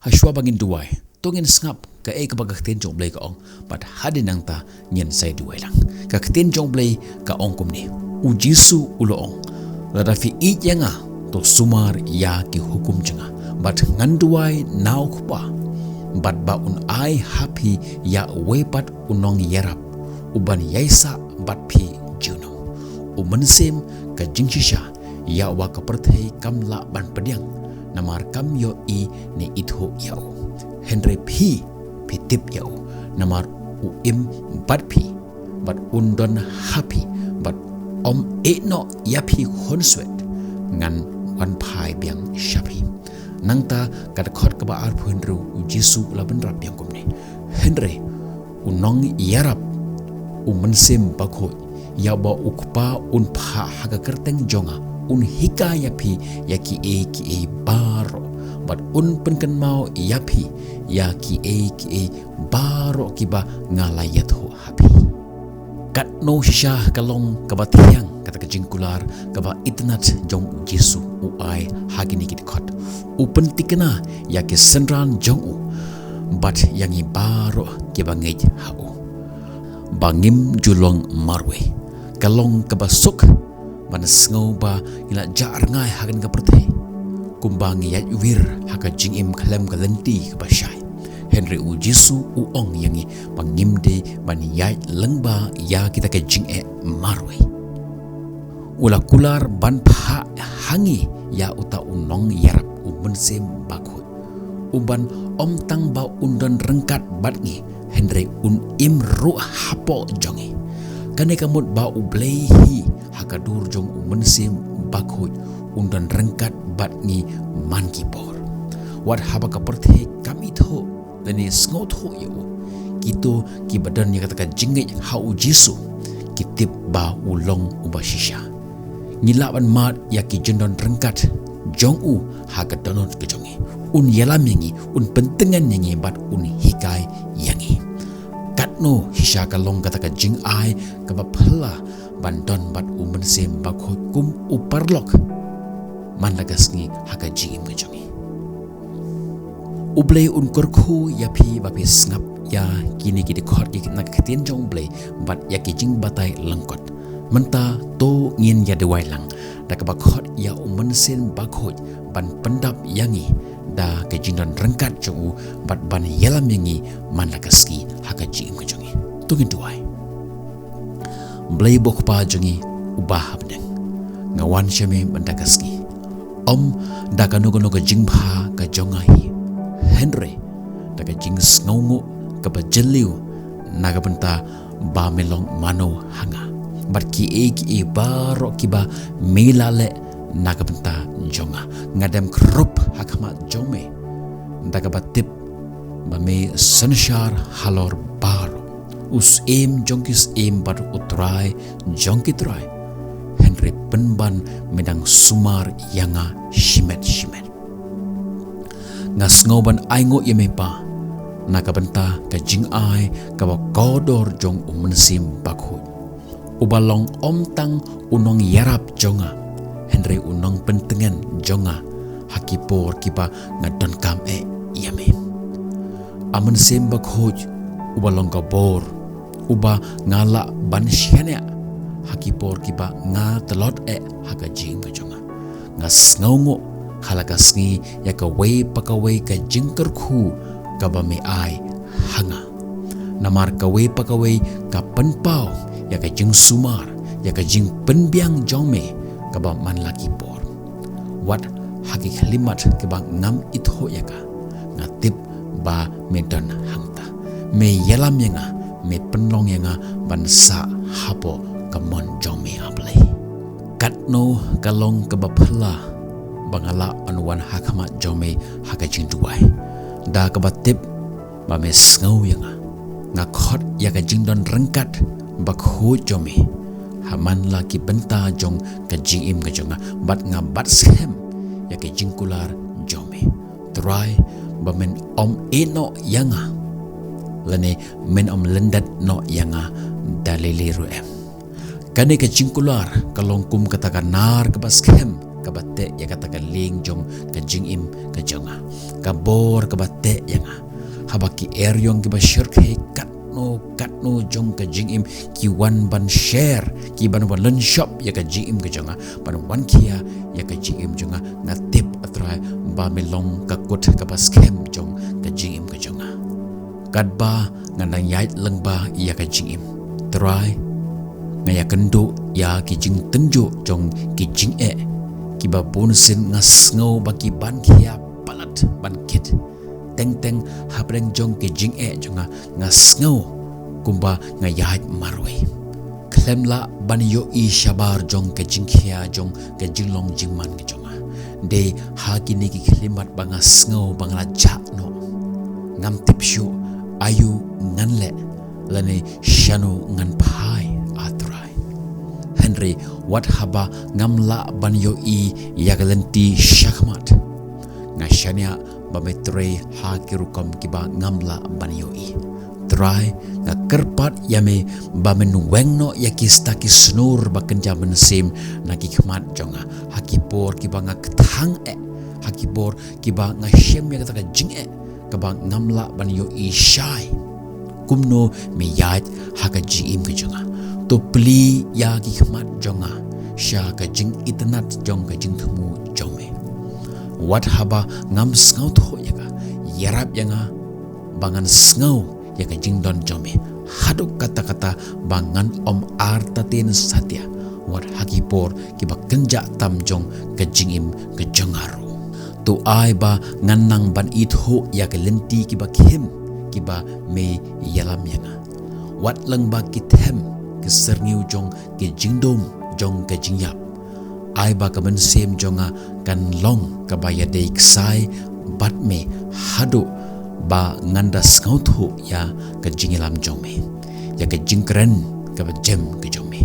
Hashwa bangin duai tongin sngap ka ka bagakten jong blay ka ong but hadin nang ta nyen sai duai lang ka kten jong blay ka ong kumni u Jisu ulo ong lada fi i yanga to sumar ya ki hukum janga but nganduai nau kupa but ba un ai happy ya wepat unong yarap uban yaisa but pi juno u mensem ka jingshisha ya wa ka perthei kamla ban pediang namar kam yo i ni itho yau Henry P tip yau namar u im bat pi but undon happy but om no yapi honswet ngan wan pai biang shapi nangta kad khot ka ba ar phunru u Jisu laban rap yang kumne Henry unong yarap u mensem bakho ya ba ukpa un pha haga kerteng jonga un hika yapi yaki e baro but un penken mau yapi ya ki e baro kiba ngalayat ho happy kat no syah kalong kabatiang kata kejingkular kaba itnat jong Jisu u ai hagini kit khot u pentikna ya ki senran jong u but yangi baro kiba ngej hau bangim julong marwe kalong kabasuk man sngo ba ila jar ngai hagan ka perthe kumbangi yat wir haka jingim khalem kalenti ka bashai Henry u Jisu u ong yangi pangimde ban yat lengba ya kita ke jing marwe ula kular ban pha hangi ya uta unong yarap u mensem bakho uban om tang ba undon rengkat batngi Henry un imru hapo jongi kane kamut ba u blehi hakadur jong u mensem bakho undon rengkat batngi man kipor wat haba ka perthe kami tho dani sngot ho yo kito ki badan ya kata jingit ha u Jisu kitip ba ulong ubashisha nilaban mat ya ki jendon rengkat jong u haga donon ke jongi un yalam yangi un pentengan yangi bat un hikai yangi katno hisha kalong kata ka jing ai ka ba phla bandon bat u mensem bakho kum uparlok manlagasngi haka jingim ke jongi ublay un korku yapi bapi ngap ya kini kidi khot ki nak khatin jong blay bat ya ki jing batai lengkot menta to ngin ya dewai lang da ka bakhot ya umensen bakhot ban pendap yangi da ke jingdan rengkat jong bat ban yalam yangi manlagaski haka jingim ke jongi tungin duai blay bokpa jongi ubah abneng ngawan syame mandagaski om da ka nogo jingpha ka jongai Henry daga jing sngongo ka bajeliu naga benta ba melong mano hanga bat ki e baro kiba milale naga benta jonga ngadem krup hakama jome daga batip ba me sanshar halor baro us jongkis bat utrai jongki trai Henry penban medang sumar yanga shimet ngas ngoban aingo yemepa nakabenta ka jing ai ka ba kodor jong umensim bakho ubalong omtang unong yarap jonga Henry unong pentengan jonga hakipor kiba ngadon kam yame amensim bakho ubalong ka bor uba ngala ban syania hakipor kiba nga telot haka jing ka jonga ngas ngongo halagasngi ya ka wei pakawei ka jingker khu ka ba me ai hanga namar ka wei pakawei ka penpau ya ka jing sumar ya ka jing penbiang jome ka ba man laki por wat haki khlimat ke ba ngam itho ya ka ngatip ba medan hangta me yalam yanga me penlong yanga ban sa hapo ka mon jome ablay katno kalong ka ba phla bangala anuan hakama jome haka jing duai da ka batip ba me sngo yanga ngakhot ya ka jing don rengkat bakho jome haman laki benta jong ka jing im ka jonga bat nga bat sem ya ka jing kular jome try ba men om eno yanga lane men om lendat no yanga dalile ruem kane ka jing kular kalong kum katakan nar ka baskem kabate ya kata ka ling jong ka jingim ka jonga kabor kabate yanga habaki eryong ki ba shirke katno jong ka jingim ki wan ban share ki ban wan shop ya ka jingim ka jonga ban wan kia ya ka jingim jonga ngatip atra ba melong ka kut ka ba scam jong ka jingim ka jonga kadba nganang yait lengba ya ka jingim try ngaya kendo ya ki jing tenjo jong ki jing ki ba bonsin ngas ngau baki ban kia palat ban kit teng habreng jong ki jing jonga ngas ngau kumba ngayat marway klemla ban yo i shabar jong ke jing kia jong ke jing long jing man ke jonga de hakini ki klimat bangas ngau bangla jakno ngam tipshu ayu nganle lane shano ngan pai atrai Henry wat haba ngamla ban yo i yagalenti shakmat ngashania bametre hakirukam kiba ngamla ban yo i try na kerpat yame bamen wengno yakistaki snur bakenja mensim naki khmat jonga hakipor kiba ngaktang hakipor kiba ngashem ya kata jing kaba ngamla ban yo i shai kumno miyaj haka jim ke jonga to pli ya ki khmat jonga sha ka jing itnat jong ka jing thumu jome wat haba ngam skau tho yaka yarap yanga bangan skau ya ka jing don jome haduk kata-kata bangan om artatin satya wat hakipor ki ba kenja tam jong ka jingim ka jongaru tu ai ba nganang ban itho ya ka lenti ki ba khim ki ba me yalam yanga wat lang ba ki them ki serniu jong ki jingdom jong ka jingyap ai ba ka men sem jonga kan long ka ba ya dei ksai bat me hadu ba nganda skautu ya ka jingilam jome ya ka jingkren ka ba jem ka jome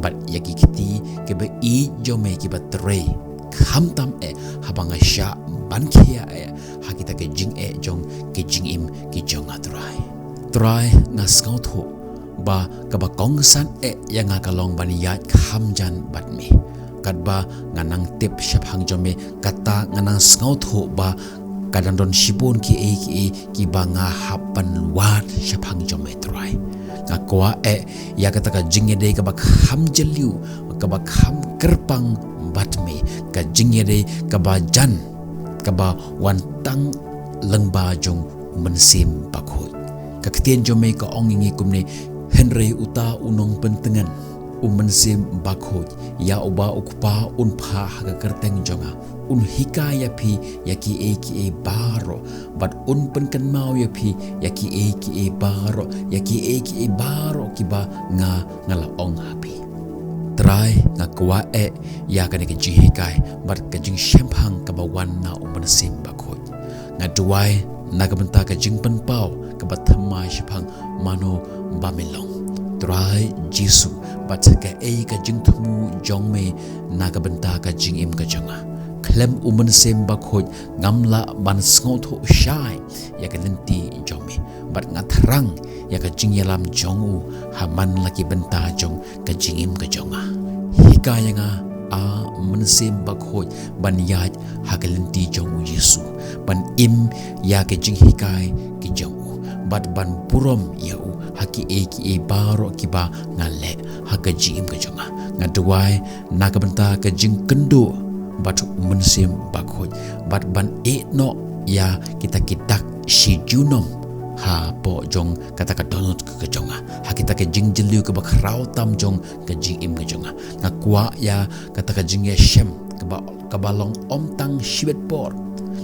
bat ya ki kiti ka ba i jome ki ba tre khamtam habanga sha ban kia hakita ka jing jong ki jingim ki jong try na skautu ba ka ba kongsan ya nga ka long ban ya khamjan bat me kadba nganang tip shap hang jome kata nganang skautu ba kadang don shibon ki banga hapan luat shapang jome try ngakwa ya kata ka jingye de ka bak ham jeliu ka bak ham kerpang batme ka jingye de ka ba jan ka ba wantang lengba jong mensim bakhoi ka ktien jome ka ongingi kumne Henry uta unong pentengan mensim bakhoi ya uba ukpa unpa ha kerteng jonga un hikaya pi yaki eki baro but un penken mau ya pi yaki eki baro kiba ngala ong hapi try ngakwa ya kan ke jihikai but ke jing shempang ka bawan na mensim bakhoi ngaduai nagabenta ka jing penpau ka bathamai shepang mano bamelong try jisu but ka ka jing thumu jongme nagabenta ka jing im ka jonga klem umen sem bakhoj ngamla ban skotho shai ya ka lenti jome bat ngathrang ya ka jingyalam jongu haman laki benta jong ka jingim ka jonga hikaya nga a mensem bakhoj ban yaj ha ka lenti jongu yesu ban im ya ka jing hikai ki jongu bat ban purom ya u haki eki baro kiba ngale ha ka jingim ka jonga ngadwai nakabenta ka jing kendo batu mensim bakhoj bat ban no ya kita kidak si junom ha po jong kata ka donut ke jonga ha kita ke jing jeliu ke bakrau tam jong ke jing im ke jonga ngakwa ya kata ka jing ya shem ke balong om tang shibet por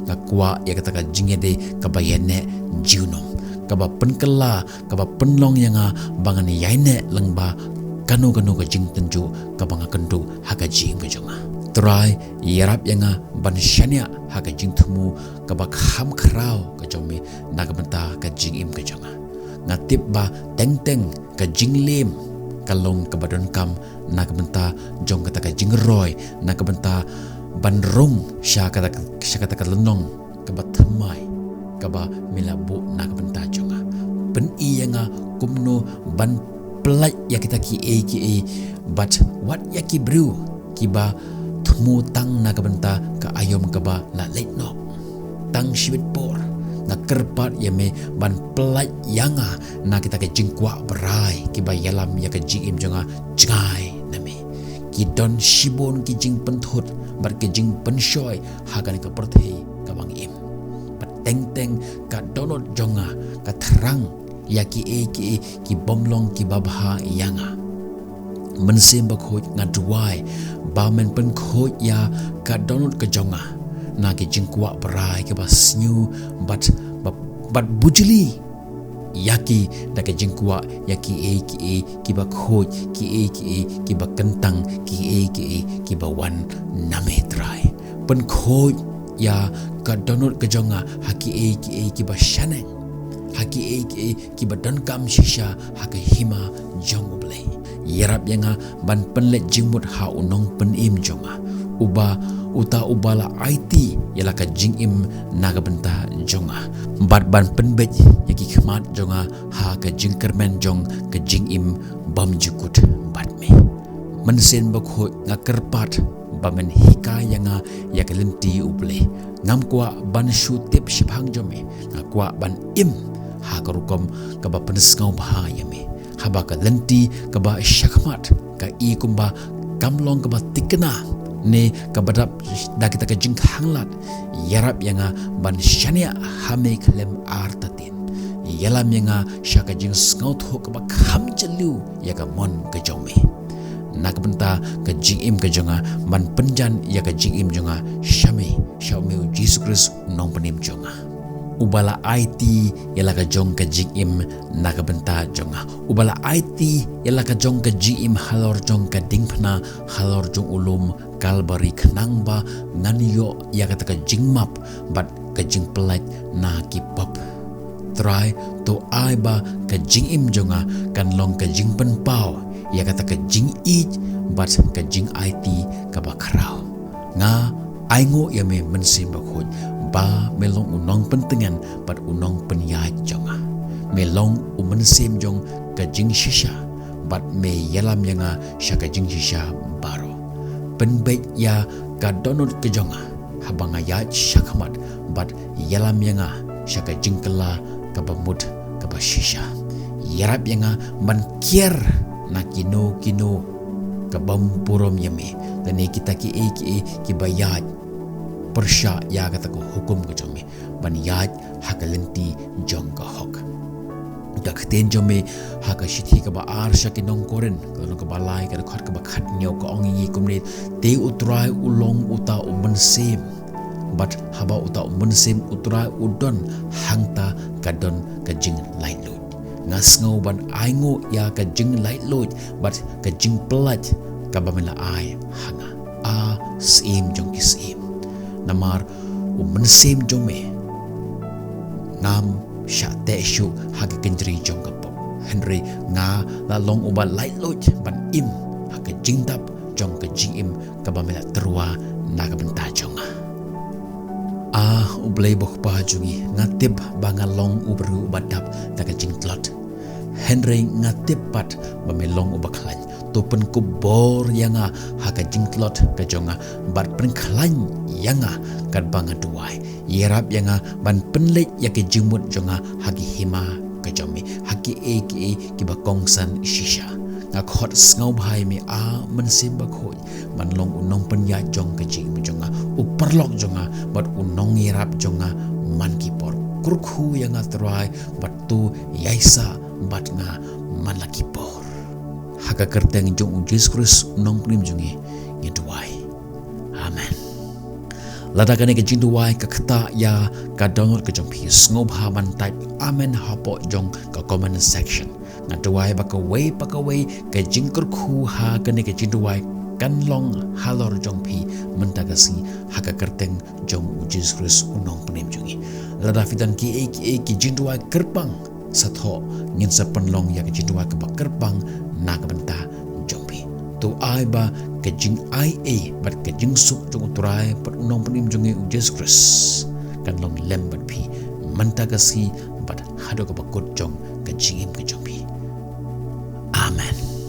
ngakwa ya kata ka jing de ke bayane junom ke ba penkela ke ba penlong yang bangan yaine lengba kanu ke jing tenju ke banga kendu ha ka jing ke jonga try yarap yanga ban shania ha ka jing thumu ka ba kham khrao ka jome na ka banta ka jing im ka jonga ngatip ba teng ka jing lem ka long ka badon kam na ka banta jong ka jing roy na ka banta ban rong sha ka ka lenong ka ba thamai ka ba milabu na ka banta jonga pen i yanga kumno ban plai ya kita ki but what ya ki brew ki ba mu tang na kabenta ka ayom kaba la late no tang shibit por na kerpat yame ban pelat yanga na kita ke jingkwa berai ki ba yalam ya ke jingim jonga jangai nami ki don shibon ki jing penthut bar ke jing penshoy hagan ka perthei ka bang im pateng teng ka donot jonga ka terang ya ki bomlong ki babha yanga mensim ba khoj ngadwai ba men pen khoj ya ka donut ka jonga na ki jingkwa berai ke ba snyu but bujli yaki da ke jingkwa yaki ki ba khoj ki ba kentang ki ba wan name trai pen khoj ya ka donut ka jonga haki ki ba shaneng haki ki ba don kam shisha haki hima jong ublei yarap yanga ban penlet jingmut ha unong penim jonga ubala IT yala ka jingim naga benta jonga bat ban penbej yaki khmat jonga ha ka jingkermen jong ka jingim bam jukut batme mensen bakho ngakerpat bamen hika yanga yakelenti uble ngamkwa ban shu tip shiphang jome ngakwa ban im ha karukom ka ba penskau bahayame haba ka lenti ka ba shakmat ka I kumba kamlong ka ba tikna ne ka badap da kita ka jing hanglat yarap yanga ban shania hame klem artatin yalam yanga shaka jing skaut ho ka ba kham chelu ya ka mon ka jome nak benta ka jing im ka jonga ban penjan ya ka jing im jonga shame Jesus Christ nong penim jonga ubala IT yala ka jong ka jing im naga benta jonga ubala IT yala ka jong ka jing im halor jong ka dingpna halor jong ulum kalbari khnang ba nganiyo ya ka jing map bat ka jing pelat na ki pop try to ai ba ka jing im jonga kan long ka jing pen pau ya ka jing I bat ka jing IT ka ba khrau nga aingo ya me mensim ba khoj ba melong unong pentengan pat unong penyaj jonga melong umensim jong ka jing shisha bat me yalam yanga shaka jing shisha baro penbet ya ka donut ke jonga habanga yaj shakamat bat yalam yanga shaka jing kala ka bamut ka ba shisha yarap yanga man kier na kino ka bampurom yame tane kita ki bayaj persya ya kata ko hukum ke jome ban yaj hakalenti jong ka hok dak ten jome haka shithi ka ba ar shakinong koren kalong ka balai ka khot ka ba khat nyo ka ong yi kumne te utrai ulong uta umensem bat haba uta umensem utrai udon hangta kadon ka jing light load ngasngau ban aingo ya ka jing light load bat ka jing pelat ka ba mela ai hanga a sim jong kisim namar umensim jome ngam sha te shu hage kenjri jong kapop Henry nga la long uba light load ban im hage jingdap jong ke jing im ka bamela terwa na ka benta jonga ublei bok pa jungi ngatib bangalong ubru badap ta ka jing tlot Henry ngatib pat bamelong uba klan topen kubor yanga haka jingklot ka jonga bar penklan yanga kad banga duai yerap yanga ban penlek ya ke jingmut jonga hagi hima ka jomi hagi ki ba kongsan shisha ngak hot ngau bhai me mensim ba khoi man long unong penya jong ka jing jonga uperlok jonga bat unong yerap jonga man ki por kurkhu yanga trai bat tu yaisa bat nga man laki por haka kerteng jong Jesus Christ nong prim jungi ngeduai amen lada kane ke jinduai ka khata ya ka download ke jong pi ngob ha man type amen hapo jong ka comment section ngaduai ba ka way ke jingkur khu ha kane ke jinduai kan long halor jong pi mentagasi haka kerteng jong Jesus Christ nong prim jungi lada fidan ki jinduai kerpang satho ngin sa panlong ya ke jinduai ka kerpang na ka benta jompi tu ai ba ke jing ia bat ke jing sup jong utrai pat unong penim jongi Jesus Christ kan long lem bat pi mantagasi bat hado ka bakut jong ke jingim ke jompi amen.